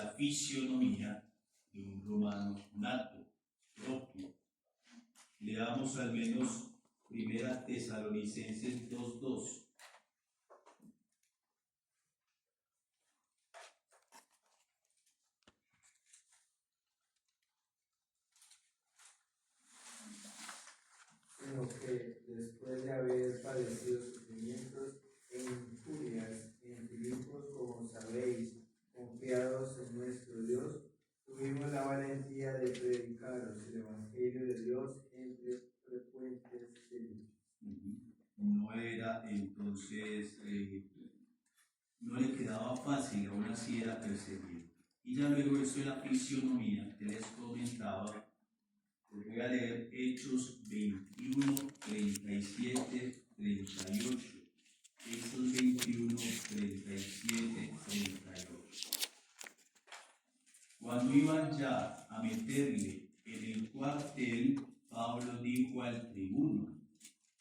la fisionomía de un romano nato, propio. Leamos al menos 1 Tesalonicenses 2:2. Sino que después de haber padecido sufrimientos e injurias en Filipos, como sabéis, confiados en nuestro Dios, tuvimos la valentía de predicaros el Evangelio de Dios entre frecuentes delicias. No era entonces, no le quedaba fácil, aún así era perseguido. Y ya luego eso de la fisionomía que les comentaba. Voy a leer Hechos 21, 37, 38. Hechos 21, 37, 38. Cuando iban ya a meterle en el cuartel, Pablo dijo al tribuno: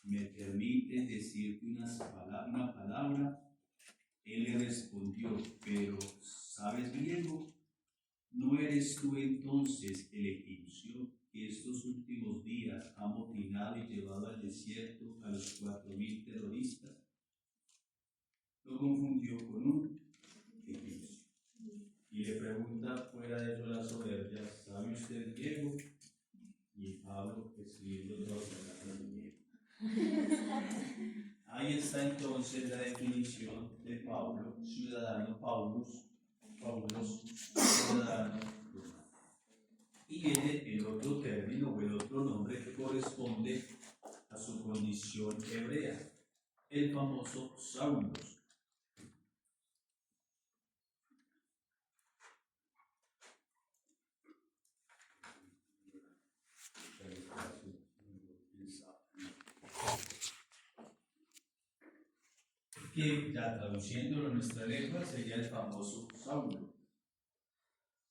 ¿me permites decirte una palabra? Él le respondió: pero ¿sabes griego? ¿No eres tú entonces el egipcio que estos últimos días ha motinado y llevado al desierto a los 4.000 terroristas? Lo confundió con un egipcio. Y le pregunta fuera de eso la soberbia: ¿sabe usted griego? Y Pablo, escribiendo toda la carta de griego. Ahí está entonces la definición de Pablo, ciudadano Paulos, ciudadano romano. Y viene el otro término o el otro nombre que corresponde a su condición hebrea, el famoso Saulos. Que ya traduciéndolo en nuestra lengua sería el famoso Saulo.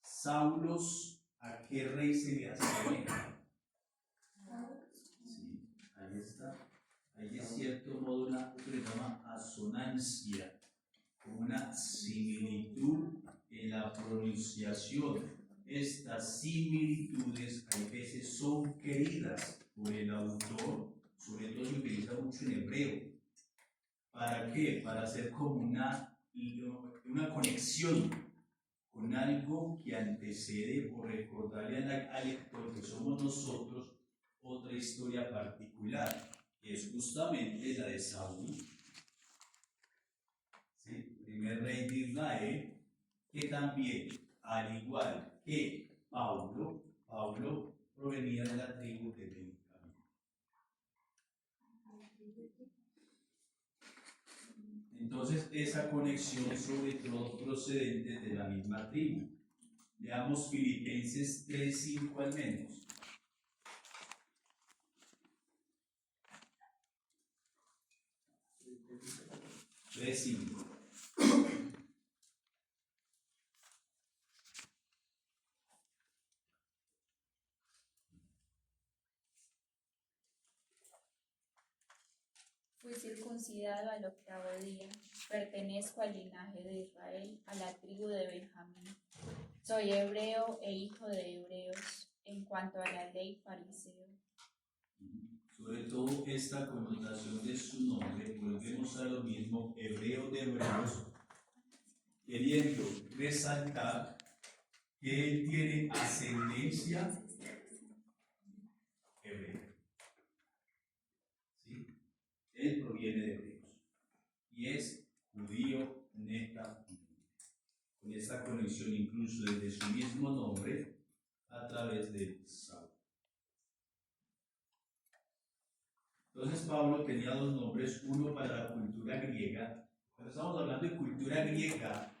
Saulos, ¿a qué rey se le asemeja? Sí, ahí está. Hay de cierto modo una que se llama asonancia, una similitud en la pronunciación. Estas similitudes a veces son queridas por el autor, sobre todo se utiliza mucho en hebreo. ¿Para qué? Para hacer como una conexión con algo que antecede o recordarle al lector que somos nosotros otra historia particular, que es justamente la de Saúl, ¿sí? Primer rey de Israel, que también, al igual que Paulo provenía de la tribu de Benjamín. Entonces, esa conexión sobre todo procedente de la misma tribu. Leamos Filipenses 3:5 al menos. 3:5. Fui circuncidado al 8º día, pertenezco al linaje de Israel, a la tribu de Benjamín. Soy hebreo e hijo de hebreos, en cuanto a la ley fariseo. Sobre todo esta connotación de su nombre, volvemos a lo mismo, hebreo de hebreos, queriendo resaltar que él tiene ascendencia hebrea. ¿Sí? Él proviene de hebreos y es judío netamente, con esta conexión incluso desde su mismo nombre a través de Saúl. Entonces Pablo tenía dos nombres, uno para la cultura griega. Cuando estamos hablando de cultura griega,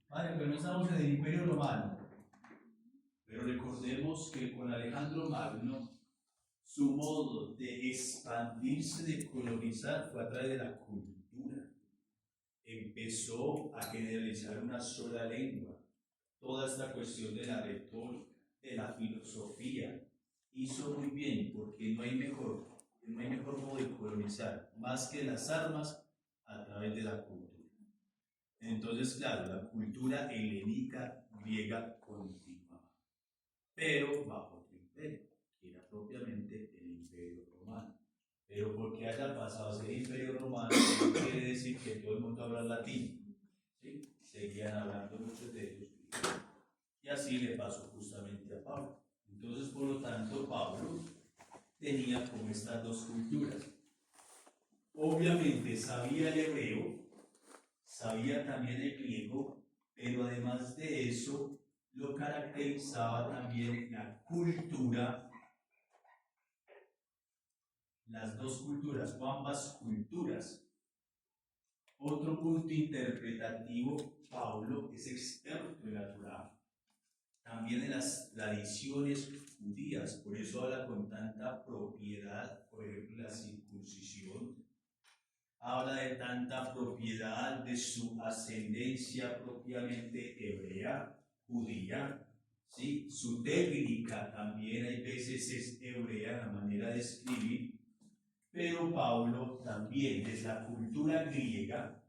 vale, pero no estamos en el Imperio Romano. Pero recordemos que con Alejandro Magno, su modo de expandirse, de colonizar, fue a través de la cultura. Empezó a generalizar una sola lengua. Toda esta cuestión de la retórica, de la filosofía, hizo muy bien, porque no hay mejor modo de colonizar, más que las armas, a través de la cultura. Entonces, claro, la cultura helénica griega continuaba, pero bajo otro imperio, que era propiamente el imperio romano. Pero porque haya pasado a ser imperio romano, no quiere decir que todo el mundo habla latín. ¿Sí? Seguían hablando muchos de ellos. Y así le pasó justamente a Pablo. Entonces, por lo tanto, Pablo tenía como estas dos culturas. Obviamente sabía el hebreo, sabía también el griego, pero además de eso, lo caracterizaba también la cultura, las dos culturas o ambas culturas. Otro punto interpretativo, Pablo es experto en la Torá, también en las tradiciones judías, por eso habla con tanta propiedad, por ejemplo, la circuncisión, habla de tanta propiedad de su ascendencia propiamente hebrea, judía, ¿sí? Su técnica también hay veces es hebrea, la manera de escribir, pero Pablo también desde la cultura griega,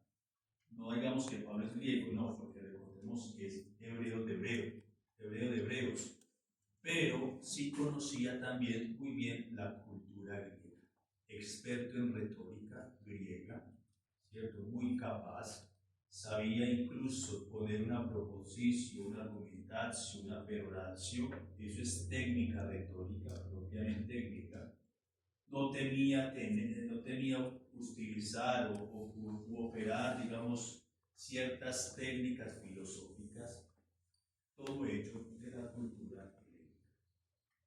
no digamos que Pablo es griego, no, porque recordemos que es hebreo de hebreos, pero sí conocía también muy bien la cultura griega, experto en retórica griega, ¿cierto? Muy capaz, sabía incluso poner una proposición, una argumentación, una peroración, eso es técnica retórica propiamente griega. No temía utilizar o operar, digamos, ciertas técnicas filosóficas, todo hecho de la cultura griega.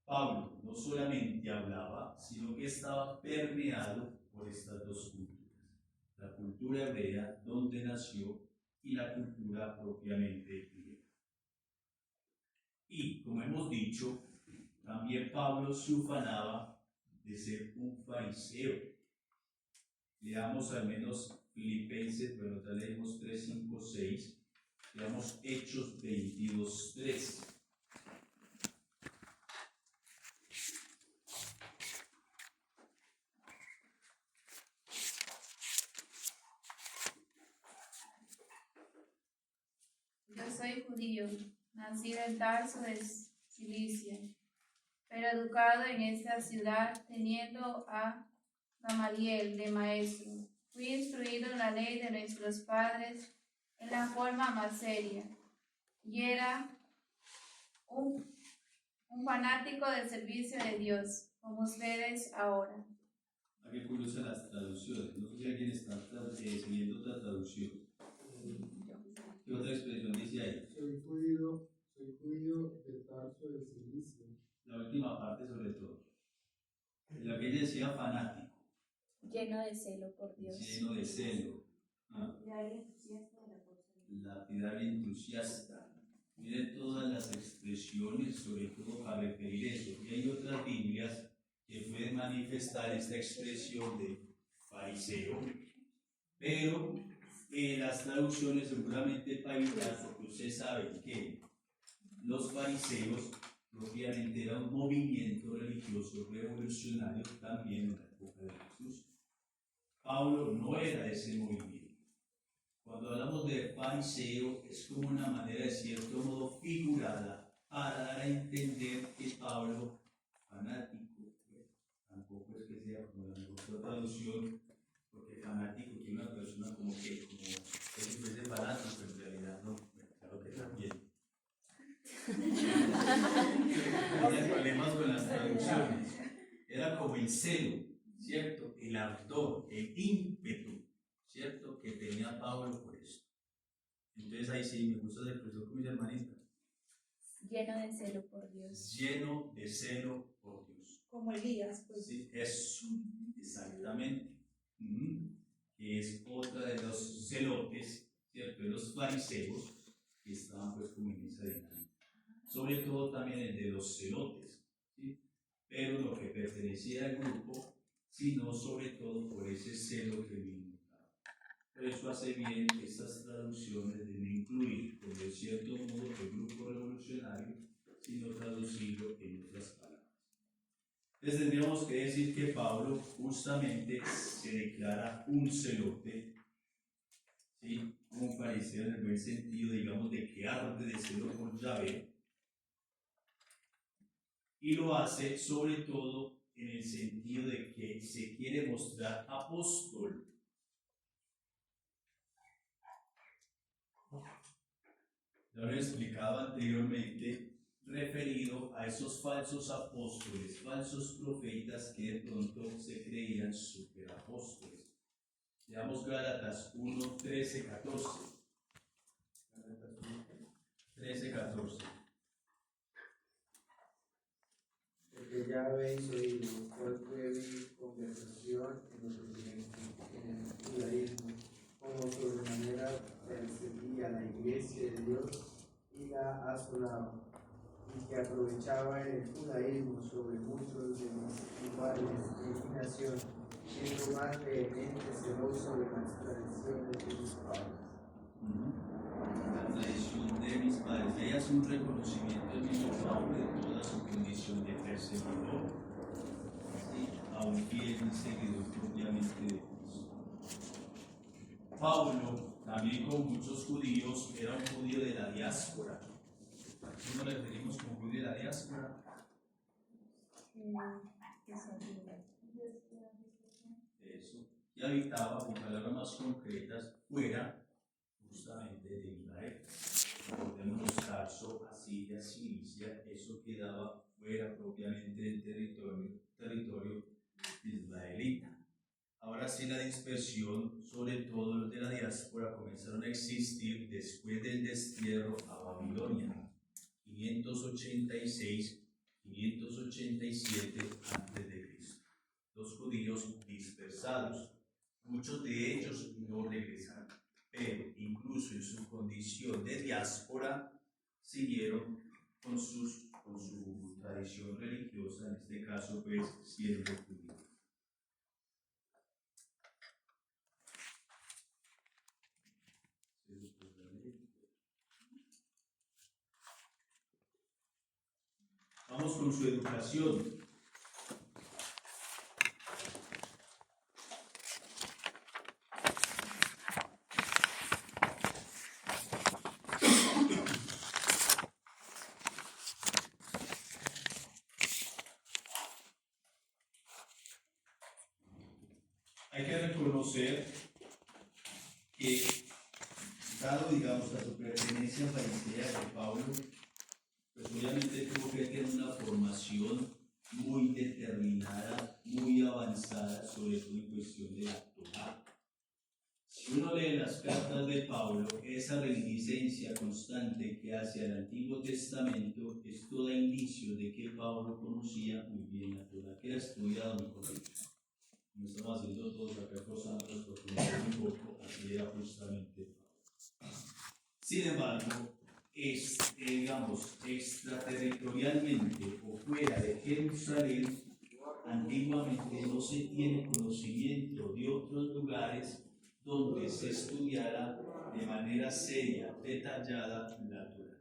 Pablo no solamente hablaba, sino que estaba permeado por estas dos culturas, la cultura hebrea, donde nació, y la cultura propiamente griega. Y, como hemos dicho, también Pablo se ufanaba de ser un fariseo. Leamos al menos Filipenses, bueno, ya leemos 3, 5, 6, leamos Hechos 22, 3. Yo soy judío, nacido en Tarso de Cilicia, pero educado en esta ciudad, teniendo a Gamaliel de maestro. Fui instruido en la ley de nuestros padres en la forma más seria, y era un fanático del servicio de Dios, como ustedes ahora. Qué curiosas las traducciones. No sé si alguien está siguiendo otra traducción. ¿Qué otra expresión dice ahí? Soy judío de Tarso de Cilicia. La última parte sobre todo. La que ella decía fanático. Lleno de celo por Dios. Lleno de celo. Lapidario entusiasta. Miren todas las expresiones, sobre todo para referir eso. Y hay otras Biblias que pueden manifestar esta expresión de fariseo, pero las traducciones seguramente para evitar, porque ustedes saben que los fariseos propiamente era un movimiento religioso revolucionario también en la época de Jesús. Pablo no era de ese movimiento. Cuando hablamos de fariseo es como una manera de cierto modo figurada para dar a entender que Pablo, fanático, tampoco es que sea como la mejor traducción, porque fanático tiene una persona como que si fuese fanático, pero en realidad no, claro que también. Hay problemas con las traducciones. Era como el celo, ¿cierto? El ardor, el ímpetu, ¿cierto? Que tenía Pablo por eso. Entonces ahí sí me gusta la expresión con mis hermanitas. Lleno de celo por Dios. Lleno de celo por Dios. Como Elías, pues. Sí, eso, exactamente. Que es otra de los celotes, ¿cierto? De los fariseos que estaban pues como en esa dinámica. Sobre todo también el de los celotes, ¿sí? Pero lo que pertenecía al grupo, sino sobre todo por ese celo que vino. Por eso hace bien estas traducciones de no incluir, como de cierto modo, el grupo revolucionario, sino traducirlo en otras palabras. Entonces tendríamos que decir que Pablo justamente se declara un celote, ¿sí? Como fariseo en el buen sentido, digamos, de que arde de celo por Yahvé, y lo hace sobre todo en el sentido de que se quiere mostrar apóstol. Lo he explicado anteriormente, referido a esos falsos apóstoles, falsos profetas que de pronto se creían superapóstoles. Veamos Gálatas 1, 13, 14. 13, 14. Porque ya habéis oído cuál fue mi conversación en el judaísmo, como sobremanera perseguía a la iglesia de Dios y la asolaba, y que aprovechaba en el judaísmo sobre muchos de mis iguales de inclinación, siendo más vehemente celoso de las tradiciones de mis padres. La tradición de mis padres, ella es un reconocimiento del mismo Pablo de toda su condición de perseguidor, ¿sí? A un fiel y seguidor propiamente de Cristo. Pablo, también con muchos judíos, era un judío de la diáspora. ¿Qué nos referimos como judío de la diáspora? Eso. Y habitaba, en palabras más concretas, fuera justamente de Israel. Podemos Tarso, Asiria, Cilicia, eso quedaba fuera propiamente del territorio israelita. Ahora sí, la dispersión, sobre todo los de la diáspora, comenzaron a existir después del destierro a Babilonia, 586-587 a.C. Los judíos dispersados, muchos de ellos no regresaron, pero incluso en su condición de diáspora siguieron con su tradición religiosa, en este caso pues siendo judíos. Vamos con su educación. Hay que reconocer que, dado, digamos, a su pertenencia farisea de Pablo, pues obviamente tuvo que tener una formación muy determinada, muy avanzada, sobre todo en cuestión de la Torá. Si uno lee las cartas de Pablo, esa reminiscencia constante que hace al Antiguo Testamento es todo indicio de que Pablo conocía muy bien la Torá, que era estudiado en colegio. Como estamos haciendo todos acá, forzándonos por conocer un poco, así era justamente Pablo. Sin embargo, digamos, extraterritorialmente o fuera de Jerusalén, antiguamente no se tiene conocimiento de otros lugares donde se estudiara de manera seria, detallada la Torá.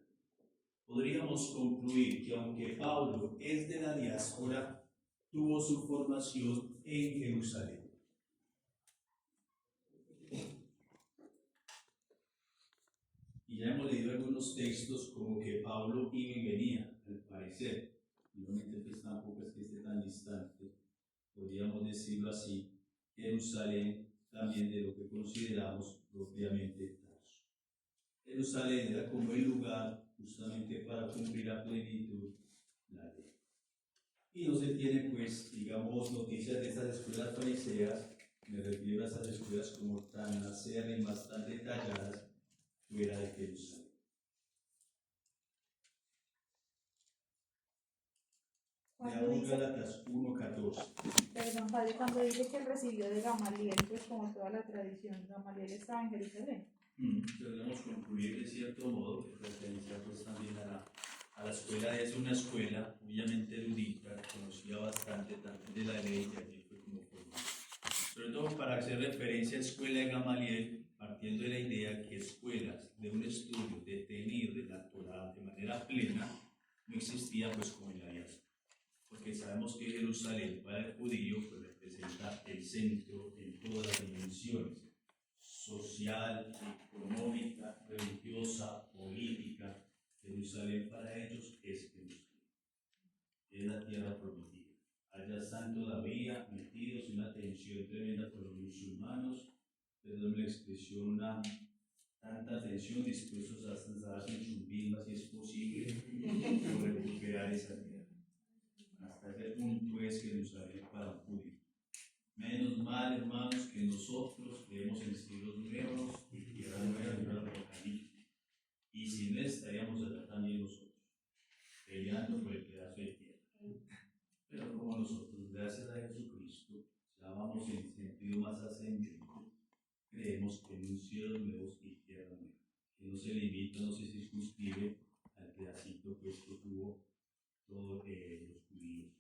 Podríamos concluir que aunque Pablo es de la diáspora, tuvo su formación en Jerusalén. Y ya hemos leído algunos textos como que Pablo iba y venía, al parecer. Igualmente pues tampoco es que esté tan distante, podríamos decirlo así, Jerusalén también de lo que consideramos propiamente Tarso. Jerusalén era como el lugar justamente para cumplir a plenitud la ley. Y no se tienen pues, digamos, noticias de estas escuelas fariseas, me refiero a estas escuelas como tan acérrimas, tan detalladas, fuera de Jerusalén. Veamos Gálatas 1:14. Perdón, padre, cuando dice que él recibió de Gamaliel, pues como toda la tradición, Gamaliel estaba en Jerusalén. Podríamos concluir de cierto modo, que referencia pues también a la escuela, es una escuela obviamente erudita, conocía bastante tanto de la ley y allí fue como formado. Sobre todo para hacer referencia a escuela de Gamaliel, partiendo de la idea que escuelas de un estudio detenido de la Torá de manera plena no existían pues como en la diáspora, porque sabemos que Jerusalén para el judío pues representa el centro en todas las dimensiones social, económica, religiosa, política. Jerusalén para ellos es Jerusalén, es la tierra prometida. Allá están todavía metidos en una tensión tremenda por los musulmanos, perdón la expresión, tanta tensión, dispuestos a darse en chumbimba si es posible, por recuperar esa tierra. Hasta ese punto es Jerusalén para un judío. Menos mal, hermanos, que nosotros creemos en cielos nuevos y tierra nueva y nueva Apocalipsis. Y sin él estaríamos acá también nosotros, peleando por el pedazo de tierra. Pero como nosotros, gracias a Jesucristo, ya vamos en sentido más ascendente, creemos que en un cielo nuevo y tierra nueva, que no se limita, no se circunscribe al pedacito pues, que tuvo todos los judíos,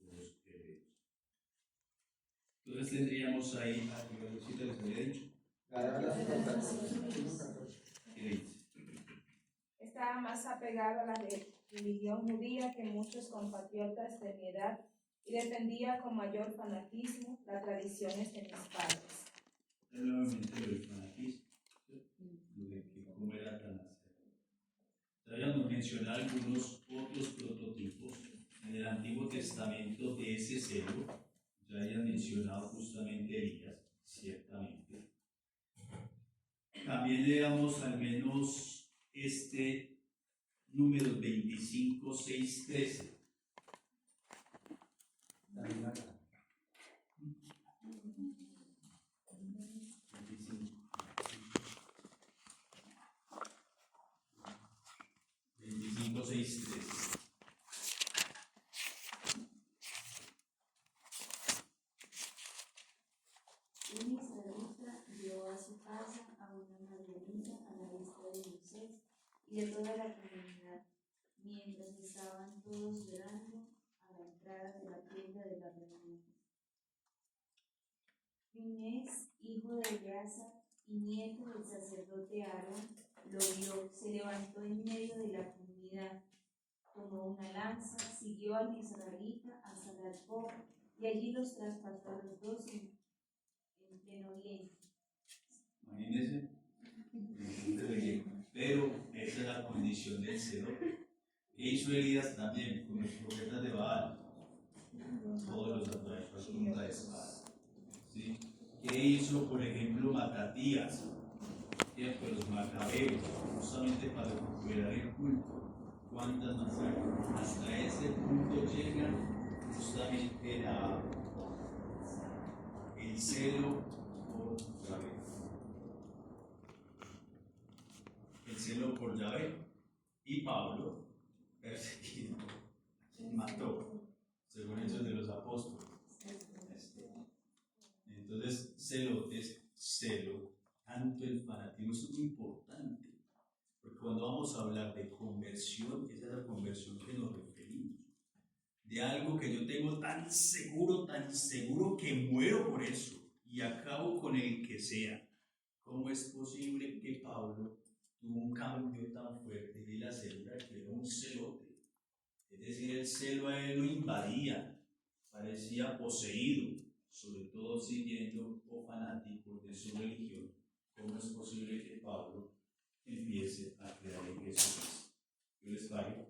los hebreos. Entonces tendríamos ahí, a que Diosito les había dicho, Gálatas 1:14. ¿qué dice? Estaba más apegado a la religión judía que muchos compatriotas de mi edad y defendía con mayor fanatismo las tradiciones de mis padres. Nuevamente lo del fanatismo, lo de que cómo era tan acertado. Traíamos mencionar algunos otros prototipos en el Antiguo Testamento de ese celo. Ya hayan mencionado justamente Elías, ciertamente. También leamos al menos número 25, 6, 13. David acá. 25, 6, 13. Un israelita dio a su casa a una madianita a la vista de Moisés y de toda la comunidad, mientras estaban todos llorando a la entrada de la tienda de la reunión. Finés, hijo de Eleazar y nieto del sacerdote Aarón, lo vio, se levantó en medio de la comunidad, tomó una lanza, siguió al israelita hasta la alcoba y allí los traspasó a los dos en pleno viento. Imagínense. Pero esa es la condición del celo. ¿Qué hizo Elías también con los profetas de Baal? Todos los atravesó a punta de espada. ¿Sí? ¿Qué hizo, por ejemplo, Matatías? Con los macabeos, justamente para recuperar el culto. ¿Cuántas masacres? Hasta ese punto llega justamente el celo por Yahvé. El celo por Yahvé. Y Pablo, perseguido, mató, según Hechos de los Apóstoles. Entonces, celo es celo. Tanto el fanatismo es muy importante, porque cuando vamos a hablar de conversión, esa es la conversión que nos referimos. De algo que yo tengo tan seguro que muero por eso y acabo con el que sea. ¿Cómo es posible que Pablo tuvo un cambio tan fuerte de la célula que era un celote? Es decir, el celo a él lo invadía, parecía poseído, sobre todo siguiendo o fanático de su religión. ¿Cómo es posible que Pablo empiece a creer en Jesucristo? Yo les pague.